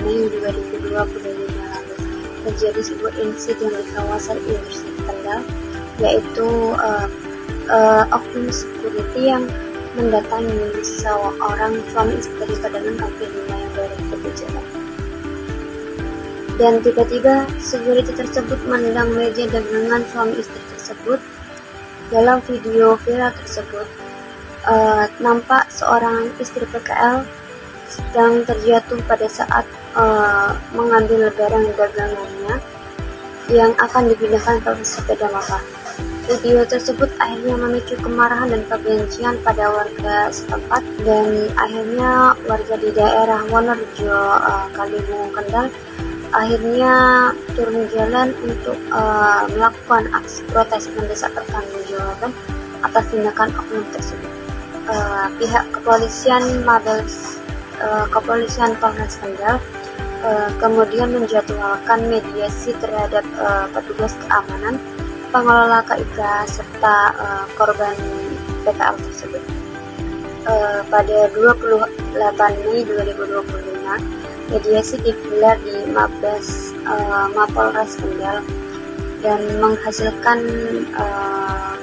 Mei 2025 lalu terjadi sebuah insiden di kawasan industri Kendal, yaitu oknum security yang mendatangi seorang suami istri pedagang kaki lima yang baru berjalan. Dan tiba-tiba security tersebut menendang meja dagangan suami istri tersebut. Dalam video viral tersebut, nampak seorang istri PKL sedang terjatuh pada saat mengambil barang dagangannya yang akan dipindahkan ke sepeda motor. Video tersebut akhirnya memicu kemarahan dan kebencian pada warga setempat, dan akhirnya warga di daerah Wonorejo, Kaliwungu, Kendal akhirnya turun jalan untuk melakukan aksi protes mendesak pertanggungjawaban atas tindakan oknum tersebut. Pihak kepolisian Kepolisian Polres Kendal kemudian menjadwalkan mediasi terhadap petugas keamanan, pengelola KIK serta korban PKL tersebut. Pada 28 Mei 2025, mediasi digelar di Mapolres Kendal dan menghasilkan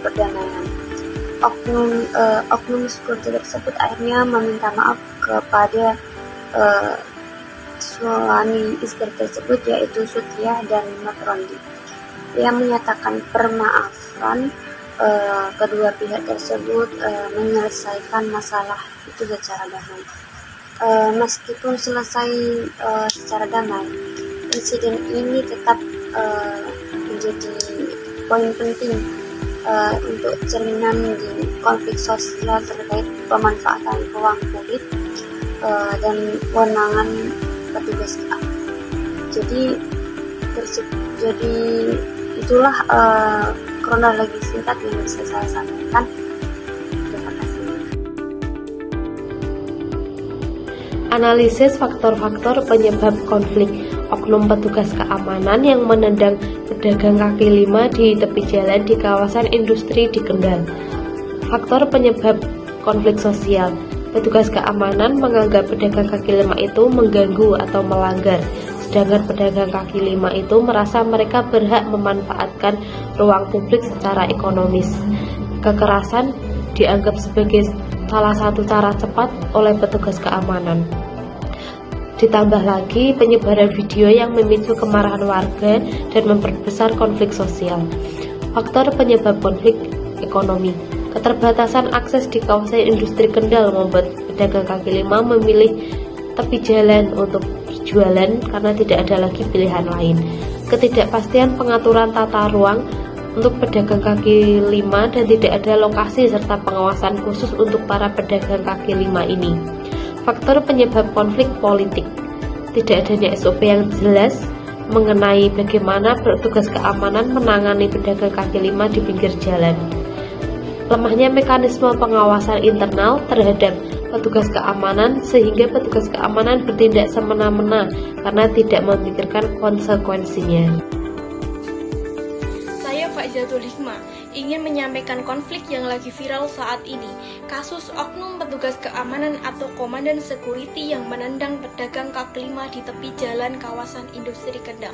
perdamaian. Oknum security tersebut akhirnya meminta maaf kepada suami istri tersebut, yaitu Sutiah dan Matrondi. Ia menyatakan permaafan kedua pihak tersebut menyelesaikan masalah itu secara damai. Meskipun selesai secara damai, insiden ini tetap menjadi poin penting untuk cerminan di konflik sosial terkait pemanfaatan ruang publik dan kewenangan petugas keamanan. Jadi itulah kronologi singkat yang bisa saya sampaikan. Terima kasih. Analisis faktor-faktor penyebab konflik oknum petugas keamanan yang menendang pedagang kaki lima di tepi jalan di kawasan industri di Kendal. Faktor penyebab konflik sosial. Petugas keamanan menganggap pedagang kaki lima itu mengganggu atau melanggar, sedangkan pedagang kaki lima itu merasa mereka berhak memanfaatkan ruang publik secara ekonomis. Kekerasan dianggap sebagai salah satu cara cepat oleh petugas keamanan. Ditambah lagi penyebaran video yang memicu kemarahan warga dan memperbesar konflik sosial. Faktor penyebab konflik ekonomi. Keterbatasan akses di kawasan industri Kendal membuat pedagang kaki lima memilih tepi jalan untuk berjualan karena tidak ada lagi pilihan lain. Ketidakpastian pengaturan tata ruang untuk pedagang kaki lima dan tidak ada lokasi serta pengawasan khusus untuk para pedagang kaki lima ini. Faktor penyebab konflik politik. Tidak adanya SOP yang jelas mengenai bagaimana petugas keamanan menangani pedagang kaki lima di pinggir jalan. Lemahnya mekanisme pengawasan internal terhadap petugas keamanan sehingga petugas keamanan bertindak semena-mena karena tidak memikirkan konsekuensinya. Saya Faizatul Hikmah ingin menyampaikan konflik yang lagi viral saat ini, kasus oknum petugas keamanan atau komandan security yang menendang pedagang kaki lima di tepi jalan kawasan industri Kendal.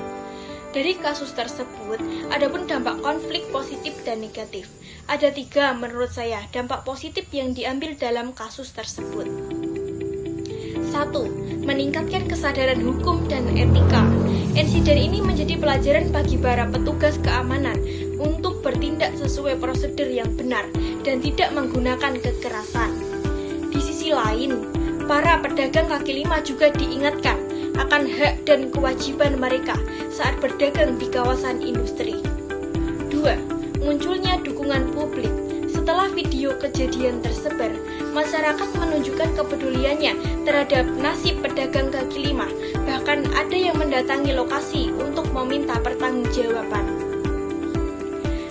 Dari kasus tersebut, adapun dampak konflik positif dan negatif. Ada 3 menurut saya dampak positif yang diambil dalam kasus tersebut. 1. Meningkatkan kesadaran hukum dan etika. Insiden ini menjadi pelajaran bagi para petugas keamanan untuk bertindak sesuai prosedur yang benar dan tidak menggunakan kekerasan. Di sisi lain, para pedagang kaki lima juga diingatkan akan hak dan kewajiban mereka saat berdagang di kawasan industri. 2. Munculnya dukungan publik. Setelah video kejadian tersebar, masyarakat menunjukkan kepeduliannya terhadap nasib pedagang kaki lima. Bahkan ada yang mendatangi lokasi untuk meminta pertanggungjawaban.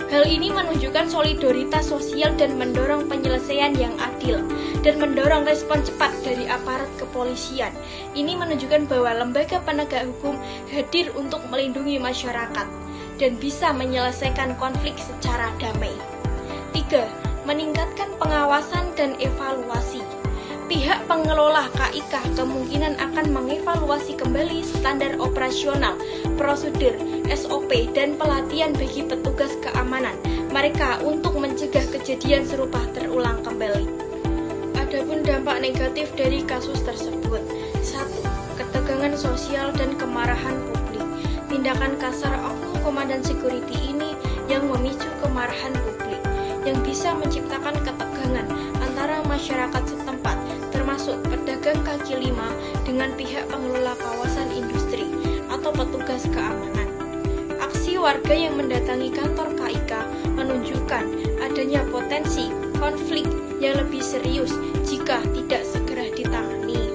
Hal ini menunjukkan solidaritas sosial dan mendorong penyelesaian yang adil dan mendorong respon cepat dari aparat kepolisian. Ini menunjukkan bahwa lembaga penegak hukum hadir untuk melindungi masyarakat dan bisa menyelesaikan konflik secara damai. 3. Meningkatkan pengawasan dan evaluasi. Pihak pengelola KIK kemungkinan akan mengevaluasi kembali standar operasional, prosedur, SOP, dan pelatihan bagi petugas keamanan mereka untuk mencegah kejadian serupa terulang kembali. Adapun dampak negatif dari kasus tersebut: 1. Ketegangan sosial dan kemarahan publik. Tindakan kasar oknum komandan security ini yang memicu kemarahan publik, yang bisa menciptakan ketegangan antara masyarakat setempat, termasuk pedagang kaki lima dengan pihak pengelola kawasan industri atau petugas keamanan. Aksi warga yang mendatangi kantor KIK menunjukkan adanya potensi konflik yang lebih serius jika tidak segera ditangani.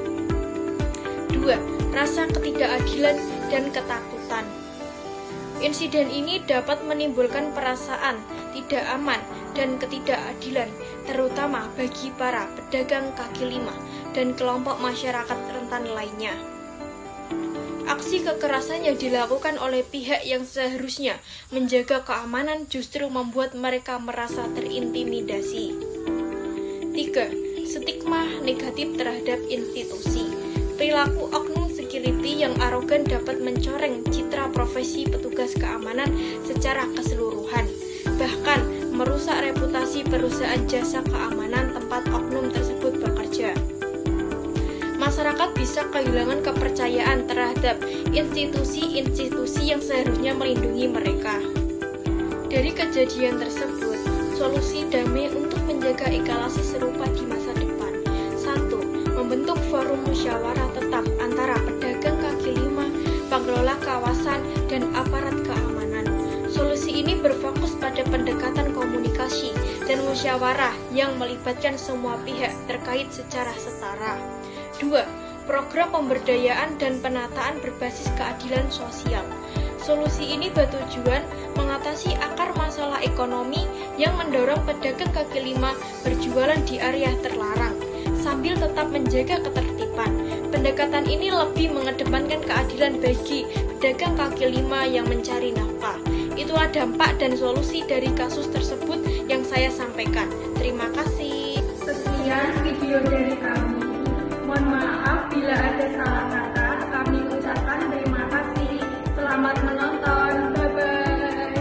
2. Rasa ketidakadilan dan ketakutan. Insiden ini dapat menimbulkan perasaan tidak aman dan ketidakadilan, terutama bagi para pedagang kaki lima dan kelompok masyarakat rentan lainnya. Aksi kekerasan yang dilakukan oleh pihak yang seharusnya menjaga keamanan justru membuat mereka merasa terintimidasi. 3. Stigma negatif terhadap institusi. Perilaku oknum security yang arogan dapat mencoreng citra profesi petugas keamanan secara keseluruhan, bahkan merusak reputasi perusahaan jasa keamanan tempat oknum tersebut bekerja. Masyarakat bisa kehilangan kepercayaan terhadap institusi-institusi yang seharusnya melindungi mereka. Dari kejadian tersebut, solusi damai untuk menjaga eskalasi serupa di masa depan: 1. Membentuk forum musyawarah tetap antara pedagang kaki lima, pengelola kawasan, dan aparat keamanan. Solusi ini berfokus pada pendekatan komunikasi dan musyawarah yang melibatkan semua pihak terkait secara setara. 2. Program pemberdayaan dan penataan berbasis keadilan sosial. Solusi ini bertujuan mengatasi akar masalah ekonomi yang mendorong pedagang kaki lima berjualan di area terlarang, sambil tetap menjaga ketertiban. Pendekatan ini lebih mengedepankan keadilan bagi pedagang kaki lima yang mencari nafkah. Itulah dampak dan solusi dari kasus tersebut yang saya sampaikan. Terima kasih. Sekian video dari kami. Mohon maaf bila ada salah kata.